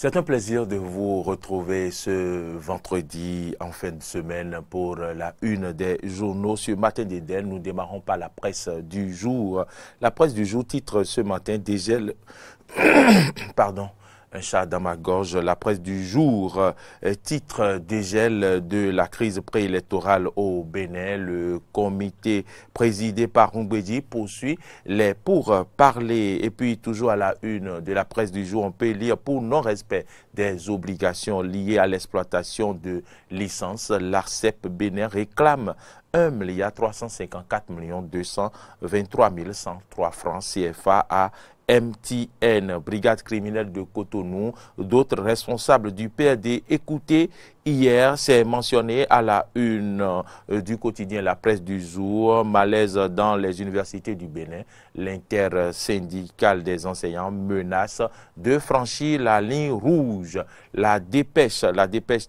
C'est un plaisir de vous retrouver ce vendredi en fin de semaine pour la une des journaux. Ce matin d'Éden, nous démarrons par la presse du jour. La presse du jour titre ce matin dégel... Pardon. Un chat dans ma gorge. La presse du jour titre dégel de la crise préélectorale au Bénin. Le comité présidé par Mbedi poursuit les pourparlers. Et puis toujours à la une de la presse du jour, on peut lire pour non-respect des obligations liées à l'exploitation de licences. L'ARCEP Bénin réclame 1,354 223 103 francs CFA à MTN, brigade criminelle de Cotonou. D'autres responsables du PRD écoutés hier, c'est mentionné à la une du quotidien La Presse du jour. Malaise dans les universités du Bénin. L'intersyndicale des enseignants menace de franchir la ligne rouge. La dépêche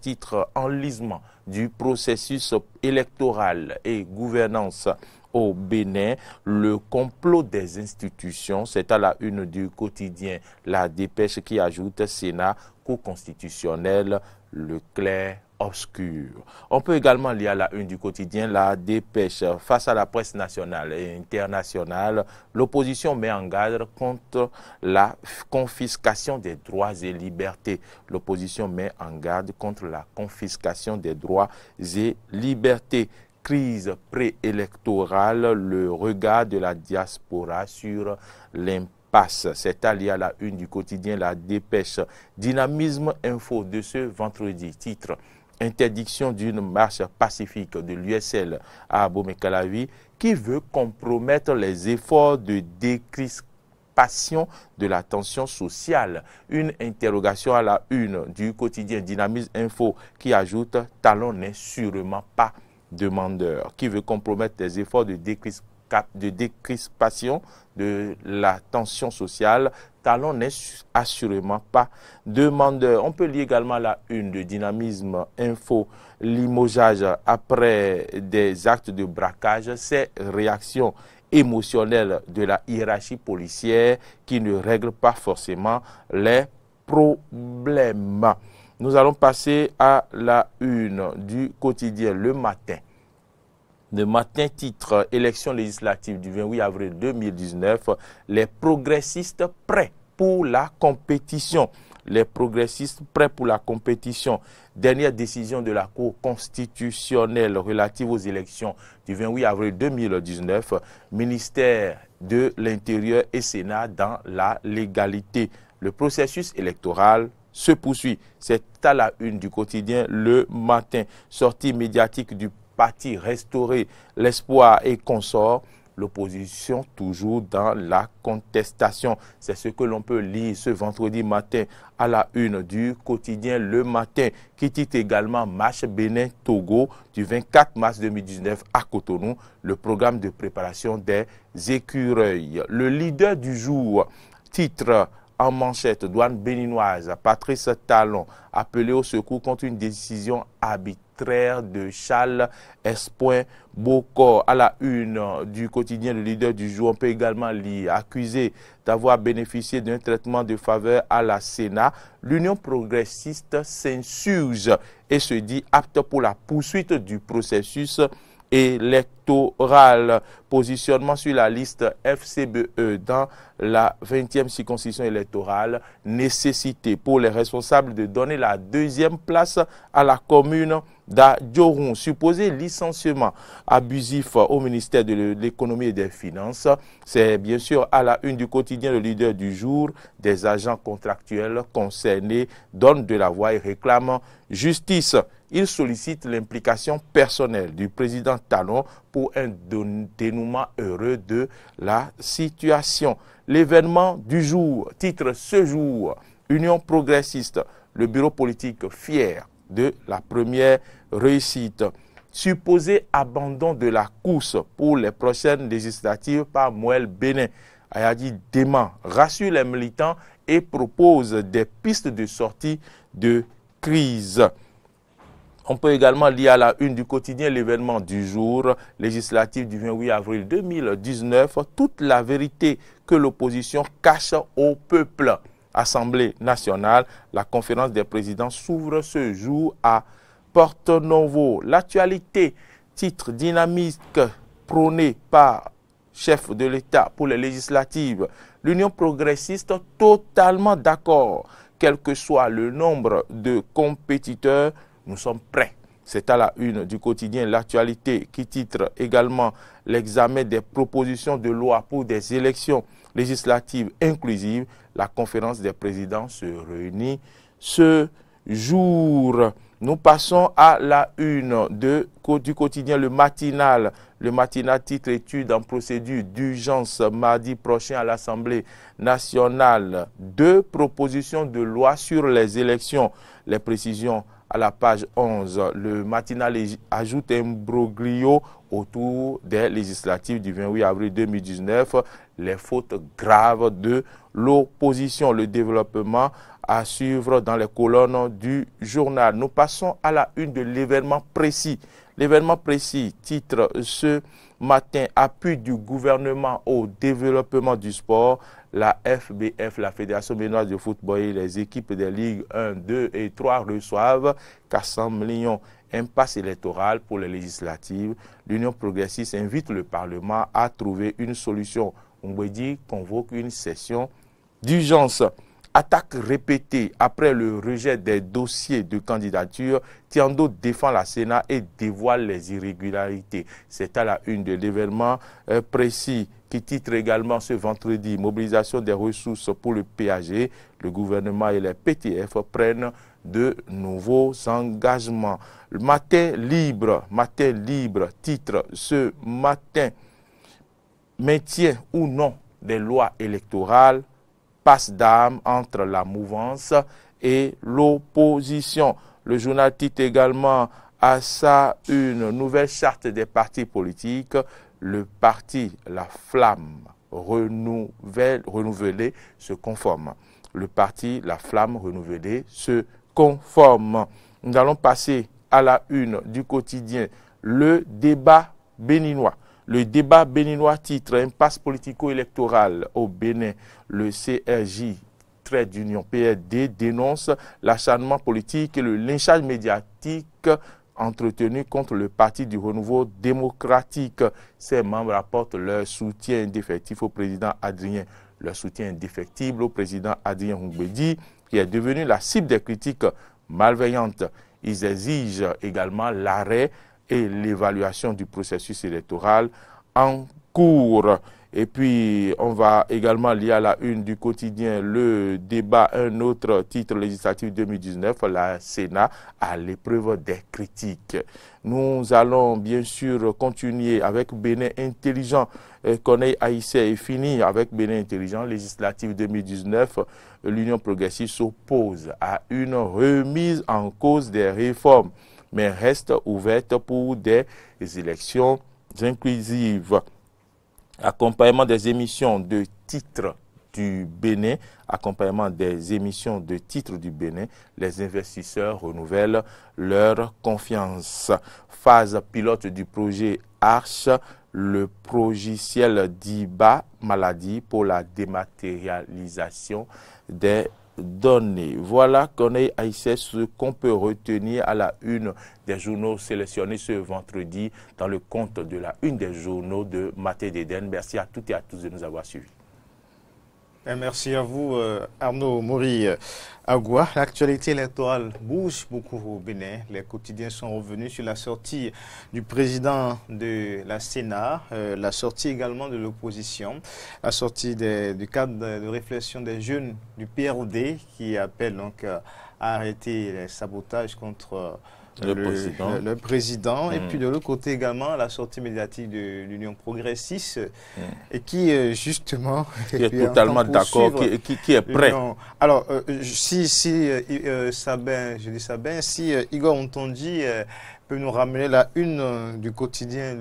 titre enlisement du processus électoral et gouvernance au Bénin, le complot des institutions, c'est à la une du quotidien La Dépêche qui ajoute Sénat, Cour constitutionnelle, le clair obscur. On peut également lire à la une du quotidien La Dépêche. Face à la presse nationale et internationale, l'opposition met en garde contre la confiscation des droits et libertés. L'opposition met en garde contre la confiscation des droits et libertés. Crise préélectorale, le regard de la diaspora sur l'impasse. C'est allié à la une du quotidien La Dépêche. Dynamisme info de ce vendredi. Titre: interdiction d'une marche pacifique de l'USL à Abomey-Calavi qui veut compromettre les efforts de décrispation de la tension sociale. Une interrogation à la une du quotidien Dynamisme info qui ajoute: Talon n'est sûrement pas demandeur. Qui veut compromettre les efforts de décrispation de la tension sociale. Talon n'est assurément pas demandeur. On peut lire également la une de Dynamisme info. Limogeage après des actes de braquage. Ces réactions émotionnelles de la hiérarchie policière qui ne règlent pas forcément les problèmes. Nous allons passer à la une du quotidien Le Matin. Le Matin titre: élection législative du 28 avril 2019. Les progressistes prêts pour la compétition. Les progressistes prêts pour la compétition. Dernière décision de la Cour constitutionnelle relative aux élections du 28 avril 2019. Ministère de l'Intérieur et Sénat dans la légalité. Le processus électoral se poursuit. C'est à la une du quotidien Le Matin. Sortie médiatique du parti restauré, l'espoir et consort. L'opposition toujours dans la contestation. C'est ce que l'on peut lire ce vendredi matin à la une du quotidien Le Matin, qui titre également Marche Bénin-Togo du 24 mars 2019 à Cotonou, le programme de préparation des écureuils. Le leader du jour titre en manchette: douane béninoise, Patrice Talon appelé au secours contre une décision arbitraire de Charles Espoin Bocor. À la une du quotidien Le Leader du jour, on peut également lire: accusé d'avoir bénéficié d'un traitement de faveur à la Sénat, l'Union progressiste s'insurge et se dit apte pour la poursuite du processus électoral. Positionnement sur la liste FCBE dans la 20e circonscription électorale. Nécessité pour les responsables de donner la deuxième place à la commune d'Adjoron. Supposé licenciement abusif au ministère de l'économie et des finances. C'est bien sûr à la une du quotidien Le Leader du jour. Des agents contractuels concernés donnent de la voix et réclament justice. Il sollicite l'implication personnelle du président Talon pour un dénouement heureux de la situation. L'événement du jour, titre ce jour: Union progressiste, le bureau politique fier de la première réussite. Supposé abandon de la course pour les prochaines législatives par Moël Bénin. Ayadi dément, rassure les militants et propose des pistes de sortie de crise. On peut également lire à la une du quotidien L'événement du jour, législative du 28 avril 2019, toute la vérité que l'opposition cache au peuple. Assemblée nationale. La conférence des présidents s'ouvre ce jour à Porto Novo. L'actualité, titre dynamique prôné par chef de l'État pour les législatives. L'Union progressiste totalement d'accord. Quel que soit le nombre de compétiteurs, nous sommes prêts. C'est à la une du quotidien L'actualité qui titre également l'examen des propositions de loi pour des élections législatives inclusives. La conférence des présidents se réunit ce jour. Nous passons à la une du quotidien Le Matinal. Le Matinal titre étude en procédure d'urgence mardi prochain à l'Assemblée nationale. 2 propositions de loi sur les élections. Les précisions à la page 11. Le Matinal ajoute un broglio autour des législatives du 28 avril 2019. Les fautes graves de l'opposition. Le développement à suivre dans les colonnes du journal. Nous passons à la une de l'événement précis. L'événement précis titre ce matin appui du gouvernement au développement du sport. La FBF, la Fédération béninoise de football et les équipes des ligues 1, 2 et 3 reçoivent 400 millions. Impasse électorale pour les législatives. L'Union progressiste invite le Parlement à trouver une solution. Mbedi convoque une session d'urgence. Attaque répétée après le rejet des dossiers de candidature. Tiando défend la Sénat et dévoile les irrégularités. C'est à la une de l'événement précis qui titre également ce vendredi mobilisation des ressources pour le PAG. Le gouvernement et les PTF prennent de nouveaux engagements. Le matin libre titre ce matin maintien ou non des lois électorales. Passe d'armes entre la mouvance et l'opposition. Le journal titre également à ça une nouvelle charte des partis politiques. Le parti La Flamme renouvelée se conforme. Le parti La Flamme renouvelée se conforme. Nous allons passer à la une du quotidien Le Débat béninois. Le débat béninois titre impasse politico-électorale au Bénin. Le CRJ, trait d'union PRD, dénonce l'acharnement politique et le lynchage médiatique entretenu contre le Parti du Renouveau démocratique. Ses membres apportent leur soutien indéfectible au président Adrien, leur soutien indéfectible au président Adrien Mbedi, qui est devenu la cible des critiques malveillantes. Ils exigent également l'arrêt et l'évaluation du processus électoral en cours. Et puis, on va également lier à la une du quotidien Le Débat, un autre titre législatif 2019, la Sénat à l'épreuve des critiques. Nous allons bien sûr continuer avec Bénin Intelligent. Corneille Haïssé est fini avec Bénin Intelligent, législative 2019. L'Union progressiste s'oppose à une remise en cause des réformes, mais reste ouverte pour des élections inclusives. Accompagnement des émissions de titres du Bénin, les investisseurs renouvellent leur confiance. Phase pilote du projet Arche, le logiciel d'IBA maladie pour la dématérialisation des données. Voilà, Corneille Haïssé, ce qu'on peut retenir à la une des journaux sélectionnés ce vendredi dans le compte de la une des journaux de Matin d'Éden. Merci à toutes et à tous de nous avoir suivis. Merci à vous, Arnaud Mori Agoua. L'actualité électorale bouge beaucoup au Bénin. Les quotidiens sont revenus sur la sortie du président de la Sénat, la sortie également de l'opposition, la sortie du cadre de réflexion des jeunes du PRD qui appellent donc à arrêter les sabotages contre le président. Et puis de l'autre côté également la sortie médiatique de l'Union progressiste et qui justement qui est totalement d'accord, qui est prêt. Alors si Sabin, je dis Sabin, si Igor Ntondi peut nous ramener la une du quotidien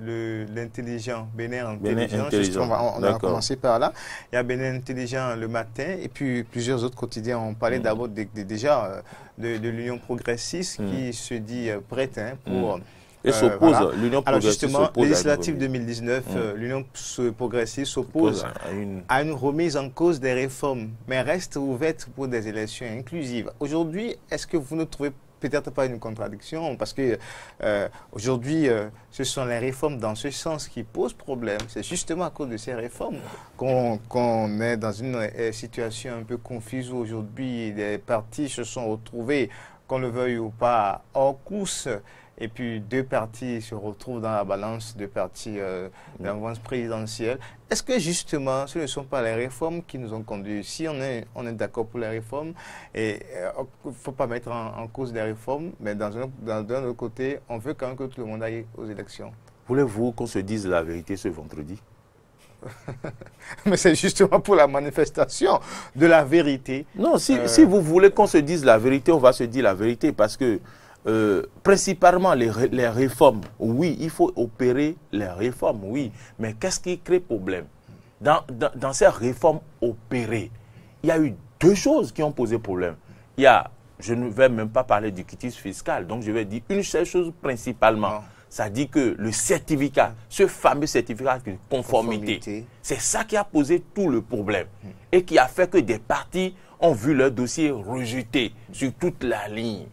l'intelligent, Bénin Intelligent. On va commencer par là. Il y a Bénin Intelligent le matin et puis plusieurs autres quotidiens. On parlait d'abord déjà de l'Union progressiste qui se dit prête pour Et s'oppose, voilà. l'Union progressiste justement, s'oppose. Législative 2019, l'Union progressiste s'oppose à une remise en cause des réformes, mais reste ouverte pour des élections inclusives. Aujourd'hui, est-ce que vous ne trouvez peut-être pas une contradiction? Parce que aujourd'hui, ce sont les réformes dans ce sens qui posent problème. C'est justement à cause de ces réformes qu'on est dans une situation un peu confuse où aujourd'hui les partis se sont retrouvés, qu'on le veuille ou pas, hors course. Et puis deux partis se retrouvent dans la balance, deux partis d'avance présidentielle. Est-ce que justement, ce ne sont pas les réformes qui nous ont conduits? Si on est d'accord pour les réformes, et il ne faut pas mettre en cause les réformes, mais d'un autre côté, on veut quand même que tout le monde aille aux élections. Voulez-vous qu'on se dise la vérité ce vendredi? Mais c'est justement pour la manifestation de la vérité. Non, si vous voulez qu'on se dise la vérité, on va se dire la vérité parce que principalement les réformes, oui, il faut opérer les réformes, oui, mais qu'est-ce qui crée problème? Dans ces réformes opérées, il y a eu deux choses qui ont posé problème. Il y a, je ne vais même pas parler du quitus fiscal, donc je vais dire une seule chose principalement. Ça dit que le certificat, ce fameux certificat de conformité, c'est ça qui a posé tout le problème et qui a fait que des partis ont vu leur dossier rejeté sur toute la ligne.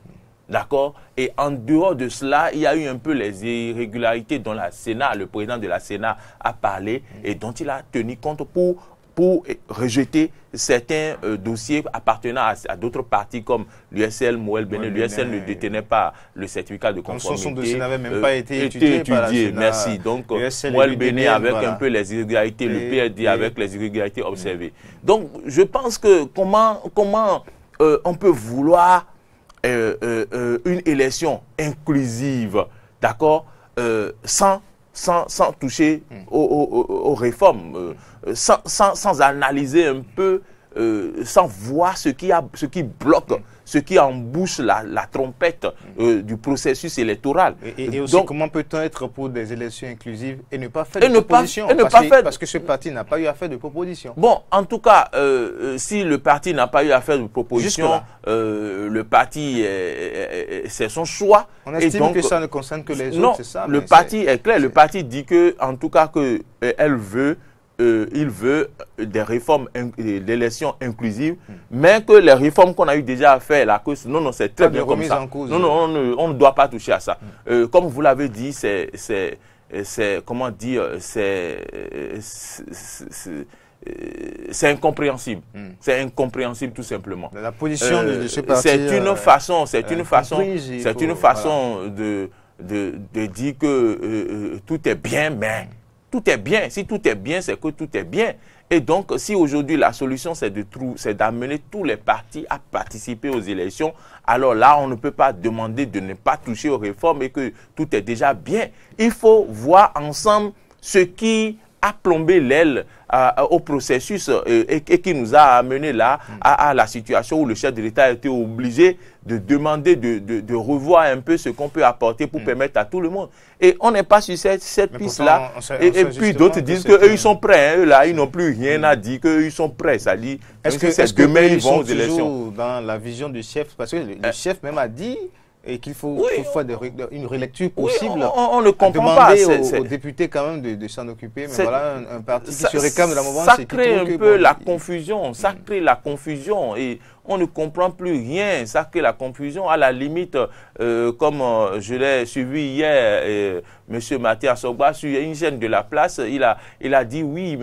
D'accord? Et en dehors de cela, il y a eu un peu les irrégularités dont le président de la Sénat a parlé et dont il a tenu compte pour rejeter certains dossiers appartenant à d'autres partis comme l'USL, Moël Béné. L'USL ne détenait pas le certificat de conformité. Son dossier n'avait même pas été étudié par la Sénat. Merci. Donc, Moël Béné avec un peu les irrégularités, le PRD avec les irrégularités observées. Donc, je pense que comment on peut vouloir une élection inclusive, d'accord, sans toucher aux réformes, sans analyser un peu, sans voir ce qui bloque, ce qui embouche la trompette du processus électoral. Et aussi, donc, comment peut-on être pour des élections inclusives et ne pas faire de proposition? Parce que ce parti n'a pas eu à faire de proposition. Bon, en tout cas, si le parti n'a pas eu à faire de proposition, le parti, c'est son choix. On estime donc, que ça ne concerne que les autres, c'est ça? Le parti est clair. Le parti dit que, en tout cas, il veut des réformes d'élections inclusives, mais que les réformes qu'on a eu déjà à faire, non, c'est très bien comme ça. Non, on ne doit pas toucher à ça. Comme vous l'avez dit, c'est incompréhensible. C'est incompréhensible tout simplement. La position de ce parti. C'est une façon de dire que tout est bien, mais tout est bien. Si tout est bien, c'est que tout est bien. Et donc, si aujourd'hui la solution c'est d'amener tous les partis à participer aux élections, alors là, on ne peut pas demander de ne pas toucher aux réformes et que tout est déjà bien. Il faut voir ensemble ce qui a plombé l'aile au processus et qui nous a amené là à la situation où le chef de l'État a été obligé de demander de revoir un peu ce qu'on peut apporter pour permettre à tout le monde. Et on n'est pas sur cette piste-là. Et puis d'autres disent qu'eux, ils sont prêts. Eux, là, ils n'ont plus rien à dire, qu'eux, ils sont prêts. Ça dit, est-ce que demain, ils vont aux élections? Dans la vision du chef, parce que le chef même a dit et qu'il faut faire une relecture possible. On ne comprend pas. Demander aux députés quand même de s'en occuper. Mais voilà, un parti qui se réclame de la mouvance. Ça crée un peu la confusion. Ça crée la confusion. Et on ne comprend plus rien. Ça crée la confusion. À la limite, comme je l'ai suivi hier, M. Mathias Ogba, sur une chaîne de la place, il a dit oui,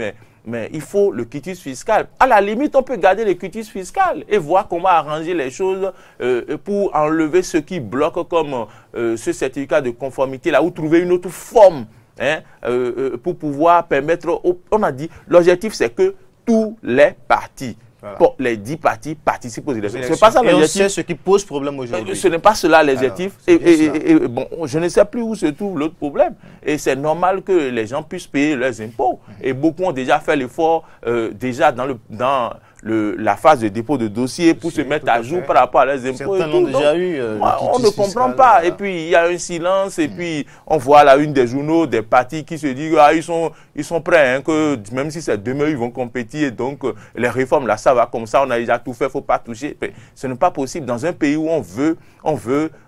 mais il faut le quitus fiscal. À la limite, on peut garder le quitus fiscal et voir comment arranger les choses pour enlever ce qui bloque comme ce certificat de conformité là, ou trouver une autre forme pour pouvoir permettre. On a dit, l'objectif c'est que tous les partis, bon, les 10 partis participent aux élections. C'est pas ça l'objectif. C'est ce qui pose problème aujourd'hui. Ce n'est pas cela l'objectif. Et bon, je ne sais plus où se trouve l'autre problème. Et c'est normal que les gens puissent payer leurs impôts. Et beaucoup ont déjà fait l'effort déjà dans la phase de dépôt de dossier pour se mettre à jour par rapport à leurs impôts. Certains l'ont déjà eu. On ne comprend pas. Voilà. Et puis, il y a un silence. Et puis, on voit la une des journaux, des partis qui se disent ils sont prêts, hein, que même si c'est demain, ils vont compétir. Et donc, les réformes, là, ça va comme ça, on a déjà tout fait, il ne faut pas toucher. Mais ce n'est pas possible. Dans un pays où on veut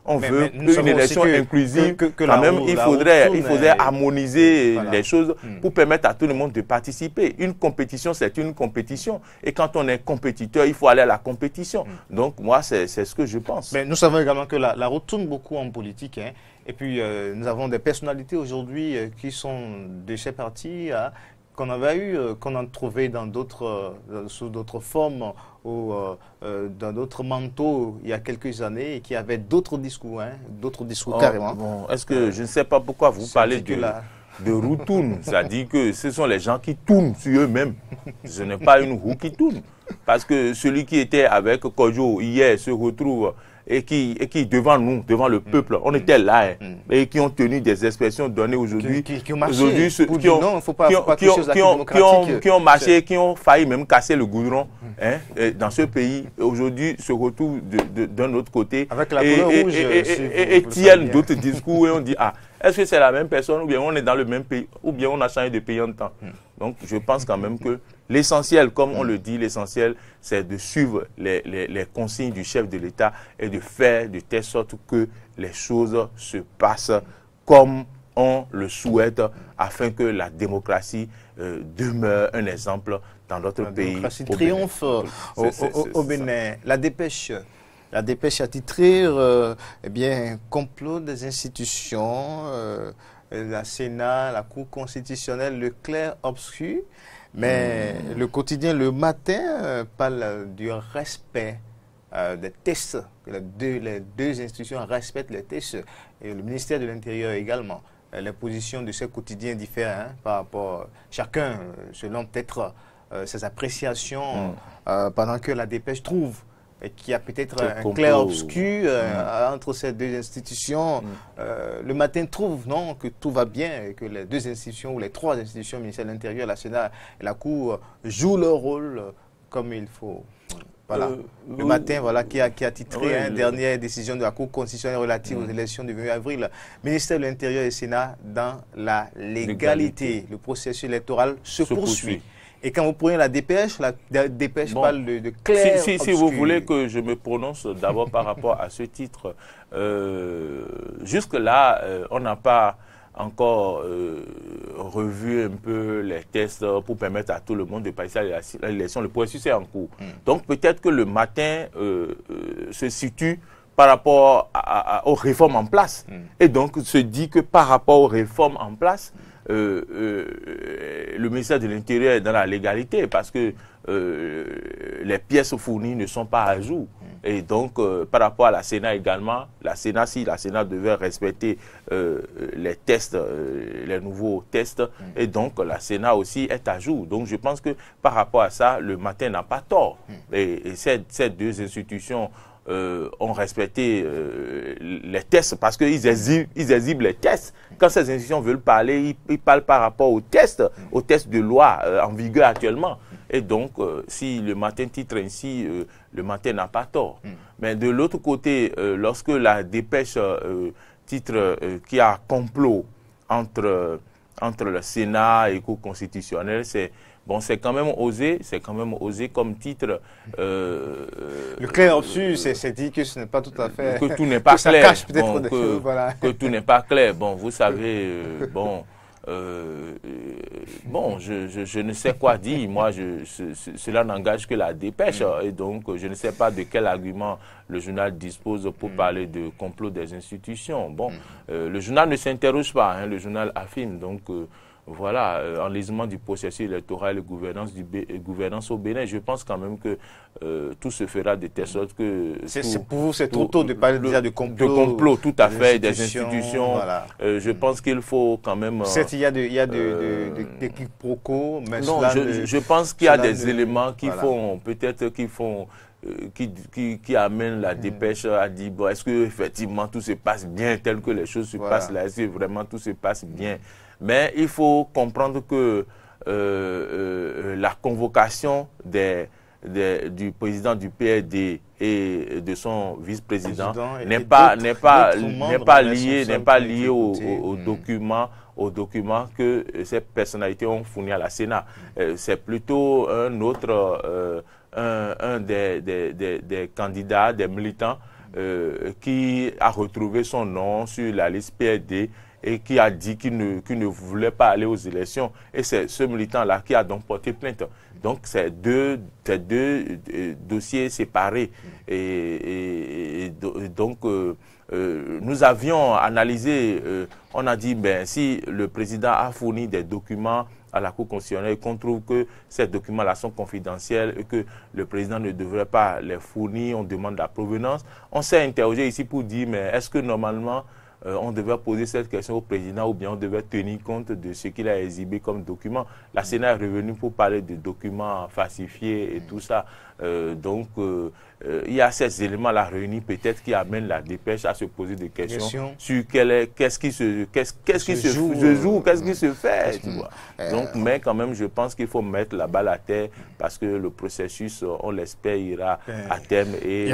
une élection inclusive, quand même, il faudrait harmoniser les choses pour permettre à tout le monde de participer. Une compétition, c'est une compétition. Et quand on est compétiteur, il faut aller à la compétition. Donc, moi, c'est ce que je pense. Mais nous savons également que la route tourne beaucoup en politique. Hein. Et puis, nous avons des personnalités aujourd'hui qui sont de ces partis qu'on avait eu, qu'on a trouvé dans sous d'autres formes ou dans d'autres manteaux il y a quelques années et qui avaient d'autres discours, carrément. Bon, est-ce que je ne sais pas pourquoi vous parlez de roue tourne, c'est-à-dire que ce sont les gens qui tournent sur eux-mêmes. Ce n'est pas une roue qui tourne. Parce que celui qui était avec Kodjo hier se retrouve et qui devant nous, devant le peuple, on était là, et qui ont tenu des expressions données aujourd'hui, qui ont marché, qui ont marché, qui ont failli même casser le goudron dans ce pays, aujourd'hui se retrouvent d'un autre côté avec la couleur rouge, et tiennent d'autres discours et on dit est-ce que c'est la même personne ou bien on est dans le même pays ou bien on a changé de pays en temps. Donc je pense quand même que l'essentiel, comme on le dit, l'essentiel, c'est de suivre les consignes du chef de l'État et de faire de telle sorte que les choses se passent comme on le souhaite, afin que la démocratie demeure un exemple dans notre pays. La démocratie triomphe au Bénin. La dépêche a titré complot des institutions, la Sénat, la Cour constitutionnelle, le clair-obscur. Mais le quotidien, le matin, parle du respect des tests. Les deux institutions respectent les tests. Et le ministère de l'Intérieur également. Les positions de ces quotidiens diffèrent par rapport chacun, selon peut-être ses appréciations, pendant que la dépêche trouve qu'il y a peut-être un clair-obscur entre ces deux institutions. Le matin trouve que tout va bien et que les deux institutions ou les trois institutions, le ministère de l'Intérieur, la Sénat et la Cour, jouent leur rôle comme il faut. Voilà. Le matin, voilà, qui a titré dernière décision de la Cour constitutionnelle relative aux élections du 20 avril. Ministère de l'Intérieur et Sénat dans la légalité. Le processus électoral se poursuit. Et quand vous prenez la dépêche parle de clair. Si vous voulez que je me prononce d'abord par rapport à ce titre, jusque-là, on n'a pas encore revu un peu les tests pour permettre à tout le monde de passer à l'élection. Le processus est en cours. Donc peut-être que le matin se situe par rapport aux réformes en place. Et donc se dit que par rapport aux réformes en place, le ministère de l'Intérieur est dans la légalité parce que les pièces fournies ne sont pas à jour. Et donc, par rapport à la Sénat également, si la Sénat devait respecter les tests, les nouveaux tests, et donc la Sénat aussi est à jour. Donc, je pense que par rapport à ça, le matin n'a pas tort. Et ces deux institutions ont respecté les tests parce qu'ils exhibent les tests. Quand ces institutions veulent parler, ils parlent par rapport aux tests de loi en vigueur actuellement. Et donc, si le matin titre ainsi, le matin n'a pas tort. Mais de l'autre côté, lorsque la dépêche titre qu'il y a complot entre le Sénat et le Cour constitutionnelle, c'est quand même osé comme titre. Le clair-obscur, c'est dit que ce n'est pas tout à fait. Que tout n'est pas clair. Cache peut-être que tout n'est pas clair. Bon, vous savez, je ne sais quoi dire. Moi, cela n'engage que la dépêche. Et donc, je ne sais pas de quel argument le journal dispose pour parler de complot des institutions. Bon, le journal ne s'interroge pas. Le journal affirme. Donc, voilà, enlisement du processus électoral et gouvernance au Bénin, je pense quand même que tout se fera de telle sorte que... Pour vous, c'est trop tôt de parler déjà de complot. De complot, tout à fait, des institutions. Voilà. Je pense qu'il faut quand même... Certes, il y a des quiproquos, mais... Non, je pense qu'il y a des éléments qui font, peut-être qui amènent la dépêche à dire, est-ce que effectivement tout se passe bien tel que les choses se passent là, est-ce que vraiment tout se passe bien? Mais il faut comprendre que la convocation du président du PRD et de son vice-président n'est pas liée aux documents aux documents que ces personnalités ont fournis à la Sénat. C'est plutôt un autre, un des candidats, des militants qui a retrouvé son nom sur la liste PRD et qui a dit qu'il ne voulait pas aller aux élections. Et c'est ce militant-là qui a donc porté plainte. Donc, c'est deux dossiers séparés. Et donc, nous avions analysé, on a dit, ben, si le président a fourni des documents à la Cour constitutionnelle et qu'on trouve que ces documents-là sont confidentiels et que le président ne devrait pas les fournir, on demande la provenance. On s'est interrogé ici pour dire, mais est-ce que normalement, on devait poser cette question au président ou bien on devait tenir compte de ce qu'il a exhibé comme document. La Sénat est revenue pour parler de documents falsifiés et tout ça. Donc, il y a ces éléments-là réunis peut-être qui amènent la dépêche à se poser des questions sur qu'est-ce qui se joue, qu'est-ce qui se fait. Tu vois. Donc, mais quand même, je pense qu'il faut mettre la balle à terre parce que le processus, on l'espère, ira à terme et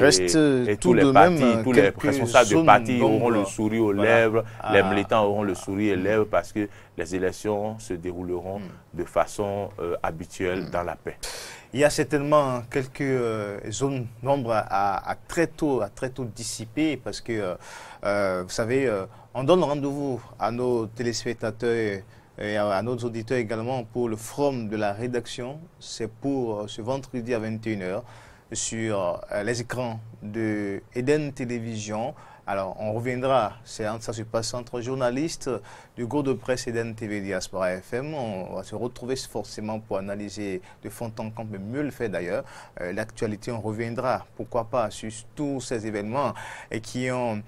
tous les partis, tous les responsables de partis auront le sourire aux lèvres, les militants auront le sourire aux lèvres parce que les élections se dérouleront de façon habituelle dans la paix. Il y a certainement quelques zones d'ombre à très tôt dissiper parce que, vous savez, on donne rendez-vous à nos téléspectateurs et à nos auditeurs également pour le forum de la rédaction. C'est pour ce vendredi à 21h sur les écrans de Eden Télévision. Alors, on reviendra, ça se passe entre journalistes du groupe de presse Eden TV Diaspora FM. On va se retrouver forcément pour analyser de fond en comble, mieux le fait d'ailleurs. L'actualité, on reviendra, pourquoi pas, sur tous ces événements qui ont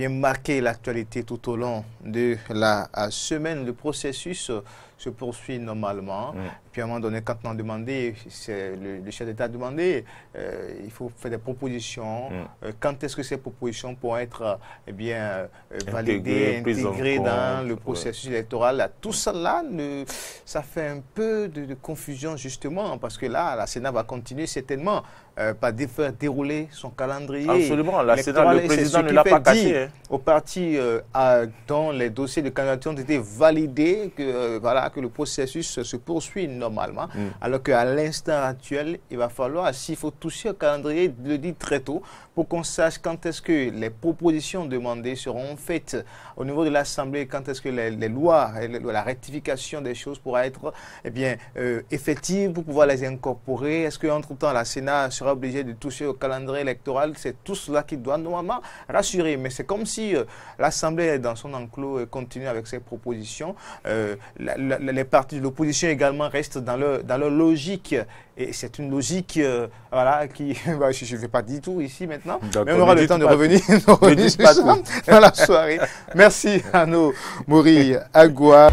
marqué l'actualité tout au long de la semaine. Le processus se poursuit normalement. Puis à un moment donné, quand on a demandé, le chef d'État a demandé, il faut faire des propositions. Quand est-ce que ces propositions pourront être validées, intégrées dans le processus électoral? Tout cela, ça fait un peu de confusion justement, parce que là, la Sénat va continuer certainement par faire dérouler son calendrier. Absolument, la Sénat, le président ne l'a pas caché. Aux partis dont les dossiers de candidature ont été validés, que le processus se poursuit normalement, alors qu'à l'instant actuel, il va falloir, s'il faut toucher au calendrier, le dire très tôt, pour qu'on sache quand est-ce que les propositions demandées seront faites au niveau de l'Assemblée, quand est-ce que les lois, la rectification des choses pourra être effective pour pouvoir les incorporer. Est-ce qu'entre-temps, la Sénat sera obligée de toucher au calendrier électoral? C'est tout cela qui doit normalement rassurer. Mais c'est comme si l'Assemblée, dans son enclos, continue avec ses propositions. Les partis de l'opposition également restent dans leur logique. Et c'est une logique qui... je ne vais pas dire tout ici maintenant, mais on aura le temps de revenir dans la soirée. Merci à nos Mori Agua.